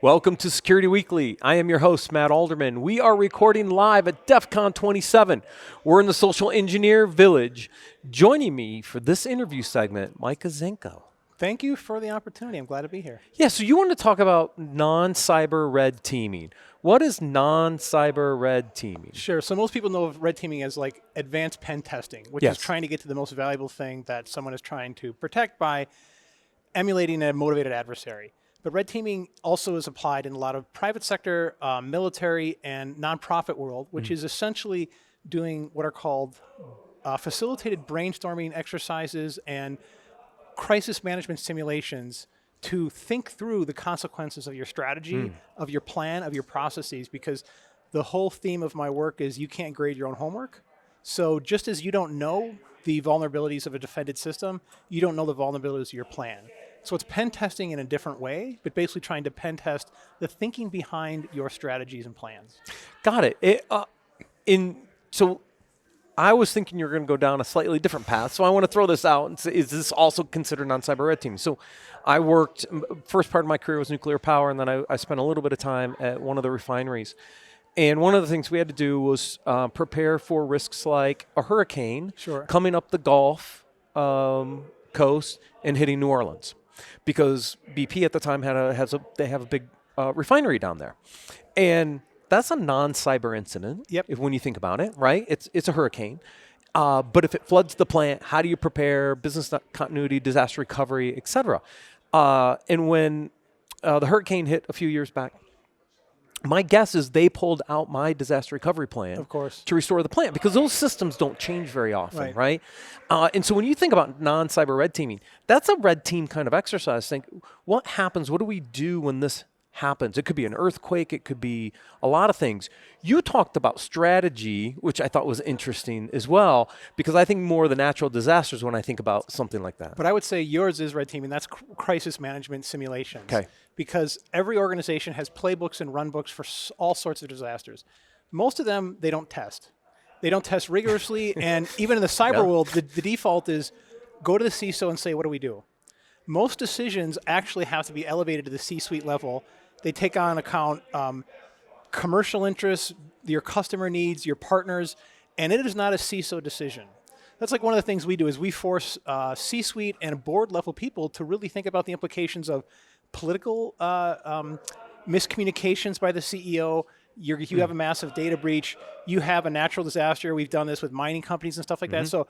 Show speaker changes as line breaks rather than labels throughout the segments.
Welcome to Security Weekly. I am your host, Matt Alderman. We are recording live at DEF CON 27. We're in the Social Engineer Village. Joining me for this interview segment, Micah Zenko.
Thank you for the opportunity. I'm glad to be here.
Yeah, so you want to talk about non-cyber red teaming. What is non-cyber red teaming?
Sure. So most people know of red teaming as like advanced pen testing, which is trying to get to the most valuable thing that someone is trying to protect by emulating a motivated adversary. But red teaming also is applied in a lot of private sector, military, and nonprofit world, which is essentially doing what are called facilitated brainstorming exercises and crisis management simulations to think through the consequences of your strategy, of your plan, of your processes, because the whole theme of my work is you can't grade your own homework. So just as you don't know the vulnerabilities of a defended system, you don't know the vulnerabilities of your plan. So it's pen testing in a different way, but basically trying to pen test the thinking behind your strategies and plans.
Got it. So I was thinking you were going to go down a slightly different path, so I want to throw this out and say, is this also considered non-cyber red team? So I worked, first part of my career was nuclear power, and then I spent a little bit of time at one of the refineries. And one of the things we had to do was prepare for risks like a hurricane coming up the Gulf coast and hitting New Orleans, because BP at the time they have a big refinery down there, and that's a non-cyber incident. When you think about it, right? It's a hurricane, but if it floods the plant, how do you prepare? Business continuity, disaster recovery, etc. And when the hurricane hit a few years back, my guess is they pulled out my disaster recovery plan,
of course,
to restore the plant, because those systems don't change very often, right? And so when you think about non-cyber red teaming, that's a red team kind of exercise. Think, what happens? What do we do when this happens? It could be an earthquake. It could be a lot of things. You talked about strategy, which I thought was interesting as well, because I think more of the natural disasters when I think about something like that.
But I would say yours is red teaming. That's crisis management simulations.
Okay.
Because every organization has playbooks and run books for all sorts of disasters. Most of them, they don't test. They don't test rigorously. And even in the cyber world, the default is go to the CISO and say, what do we do? Most decisions actually have to be elevated to the C-suite level. They take on account commercial interests, your customer needs, your partners, and it is not a CISO decision. That's like one of the things we do is we force C-suite and board level people to really think about the implications of political miscommunications by the CEO. You have a massive data breach. You have a natural disaster. We've done this with mining companies and stuff like that. So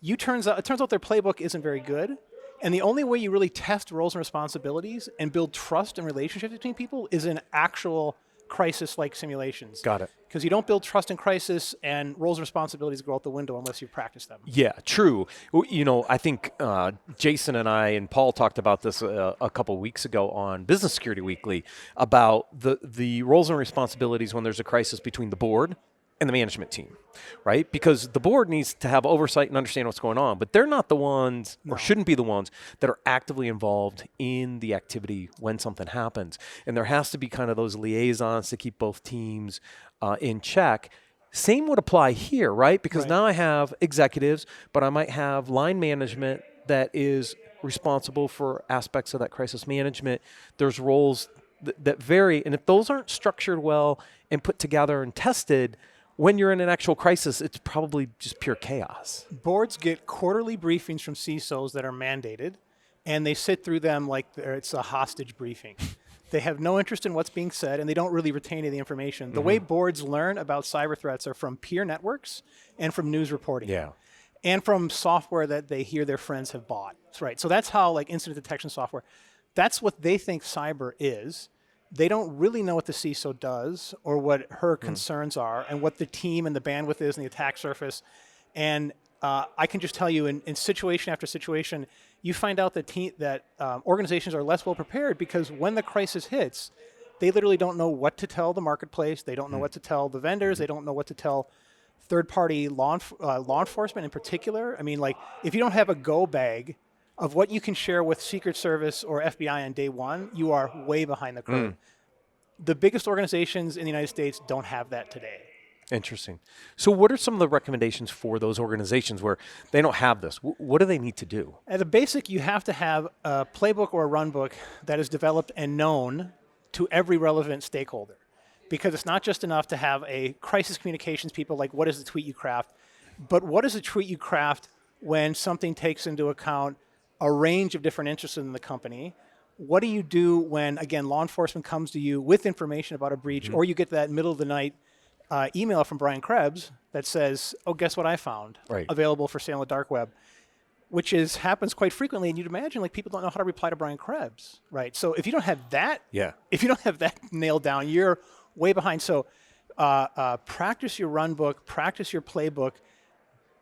it turns out their playbook isn't very good. And the only way you really test roles and responsibilities and build trust and relationships between people is in actual crisis-like simulations.
Got it.
Because you don't build trust in crisis, and roles and responsibilities go out the window unless you practice them.
Yeah, true. You know, I think Jason and I and Paul talked about this a couple weeks ago on Business Security Weekly about the roles and responsibilities when there's a crisis between the board and the management team, right? Because the board needs to have oversight and understand what's going on, but they're not the ones, or shouldn't be the ones, that are actively involved in the activity when something happens. And there has to be kind of those liaisons to keep both teams in check. Same would apply here, right? Because now I have executives, but I might have line management that is responsible for aspects of that crisis management. There's roles that vary, and if those aren't structured well and put together and tested, when you're in an actual crisis, it's probably just pure chaos.
Boards get quarterly briefings from CISOs that are mandated, and they sit through them like it's a hostage briefing. They have no interest in what's being said, and they don't really retain any of the information. The way boards learn about cyber threats are from peer networks and from news reporting. And from software that they hear their friends have bought. So that's how, like, incident detection software, that's what they think cyber is. They don't really know what the CISO does or what her concerns are and what the team and the bandwidth is and the attack surface. And I can just tell you in situation after situation, you find out that organizations are less well prepared because when the crisis hits, they literally don't know what to tell the marketplace. They don't know what to tell the vendors. They don't know what to tell third-party law enforcement in particular. I mean, like, if you don't have a go bag of what you can share with Secret Service or FBI on day one, you are way behind the curve. The biggest organizations in the United States don't have that today.
Interesting. So what are some of the recommendations for those organizations where they don't have this? What do they need to do?
At the basic, you have to have a playbook or a run book that is developed and known to every relevant stakeholder. Because it's not just enough to have a crisis communications people like, what is the tweet you craft? But what is the tweet you craft when something takes into account a range of different interests in the company? What do you do when, again, law enforcement comes to you with information about a breach, or you get that middle of the night email from Brian Krebs that says, oh, guess what I found?
Right.
Available for sale on the dark web, which happens quite frequently. And you'd imagine like people don't know how to reply to Brian Krebs, right? So if you don't have that, if you don't have that nailed down, you're way behind. So practice your run book, practice your playbook,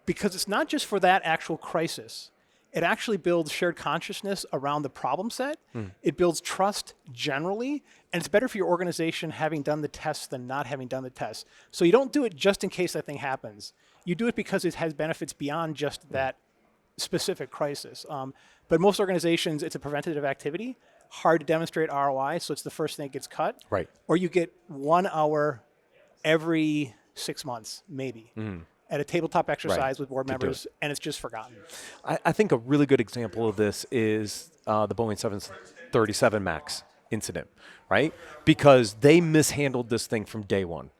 because it's not just for that actual crisis. It actually builds shared consciousness around the problem set. It builds trust generally, and it's better for your organization having done the tests than not having done the tests. So you don't do it just in case that thing happens. You do it because it has benefits beyond just that specific crisis. But most organizations, it's a preventative activity, hard to demonstrate ROI, so it's the first thing that gets cut.
Right.
Or you get 1 hour every 6 months, maybe. At a tabletop exercise with board members, and it's just forgotten.
I think a really good example of this is the Boeing 737 MAX incident, right? Because they mishandled this thing from day one.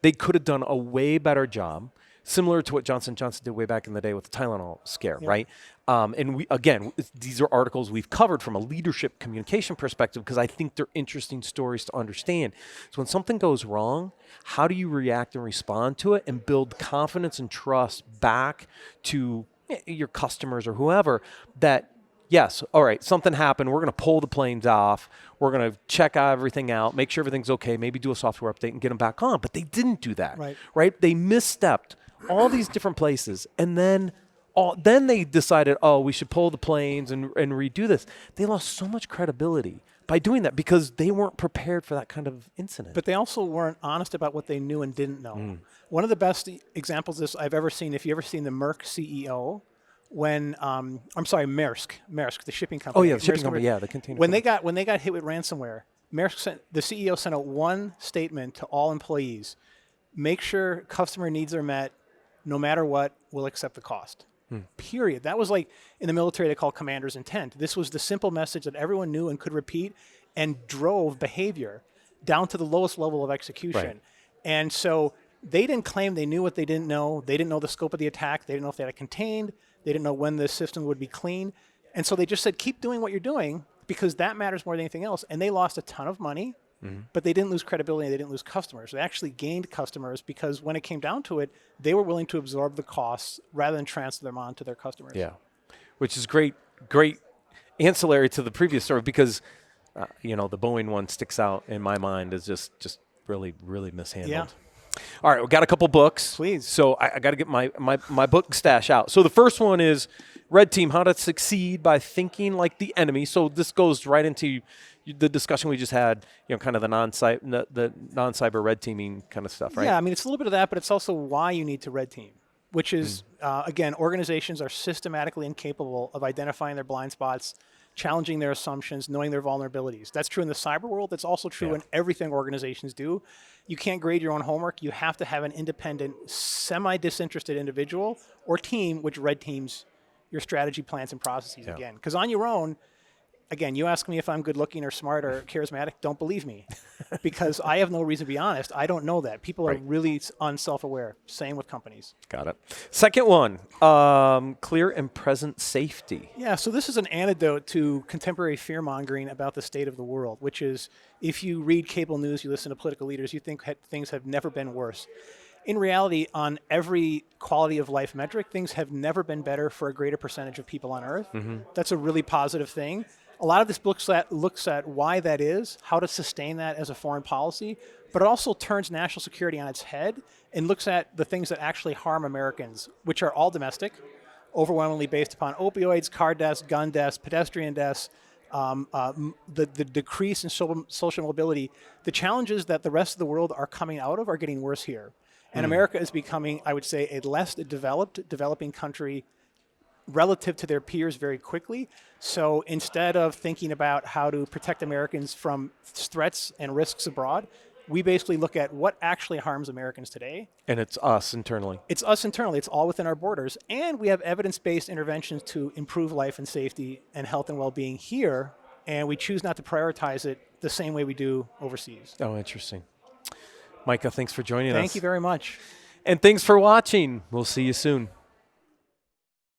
They could have done a way better job, similar to what Johnson & Johnson did way back in the day with the Tylenol scare, right? And we, again, these are articles we've covered from a leadership communication perspective because I think they're interesting stories to understand. So when something goes wrong, how do you react and respond to it and build confidence and trust back to your customers or whoever that, yes, all right, something happened. We're going to pull the planes off. We're going to check everything out, make sure everything's okay, maybe do a software update and get them back on. But they didn't do that, right? They misstepped all these different places, and then they decided, oh, we should pull the planes and redo this. They lost so much credibility by doing that because they weren't prepared for that kind of incident.
But they also weren't honest about what they knew and didn't know. One of the best examples of this I've ever seen, if you ever seen the Maersk CEO, when Maersk, the shipping company.
Oh yeah, the shipping company, the container.
When they got hit with ransomware, the CEO sent out one statement to all employees: make sure customer needs are met. No matter what, we'll accept the cost. Period. That was like in the military they call commander's intent. This was the simple message that everyone knew and could repeat and drove behavior down to the lowest level of execution.
Right.
And so they didn't claim they knew what they didn't know. They didn't know the scope of the attack. They didn't know if they had it contained. They didn't know when the system would be clean. And so they just said, keep doing what you're doing because that matters more than anything else. And they lost a ton of money. But they didn't lose credibility. They didn't lose customers. They actually gained customers because when it came down to it, they were willing to absorb the costs rather than transfer them on to their customers.
Yeah, which is great ancillary to the previous story because, the Boeing one sticks out in my mind as just really, really mishandled.
Yeah.
All right, we got a couple books.
Please.
So I got to get my book stash out. So the first one is Red Team, How to Succeed by Thinking Like the Enemy. So this goes right into the discussion we just had, kind of the non-cyber red teaming kind of stuff, right?
Yeah, I mean, it's a little bit of that, but it's also why you need to red team, which is, again, organizations are systematically incapable of identifying their blind spots, challenging their assumptions, knowing their vulnerabilities. That's true in the cyber world. That's also true in everything organizations do. You can't grade your own homework. You have to have an independent, semi-disinterested individual or team which red teams your strategy, plans, and processes again. Because on your own, again, you ask me if I'm good looking or smart or charismatic, don't believe me. Because I have no reason to be honest. I don't know that. People are really unself-aware. Same with companies.
Got it. Second one, clear and present safety.
Yeah, so this is an antidote to contemporary fear-mongering about the state of the world, which is if you read cable news, you listen to political leaders, you think things have never been worse. In reality, on every quality of life metric, things have never been better for a greater percentage of people on Earth. That's a really positive thing. A lot of this looks at why that is, how to sustain that as a foreign policy, but it also turns national security on its head and looks at the things that actually harm Americans, which are all domestic, overwhelmingly based upon opioids, car deaths, gun deaths, pedestrian deaths, the decrease in social mobility. The challenges that the rest of the world are coming out of are getting worse here. And America is becoming, I would say, a less developing country relative to their peers very quickly. So instead of thinking about how to protect Americans from threats and risks abroad, we basically look at what actually harms Americans today.
And it's us internally.
It's us internally. It's all within our borders. And we have evidence-based interventions to improve life and safety and health and well-being here and we choose not to prioritize it the same way we do overseas.
Oh, interesting. Micah, thanks for joining us.
Thank you very much.
And thanks for watching. We'll see you soon.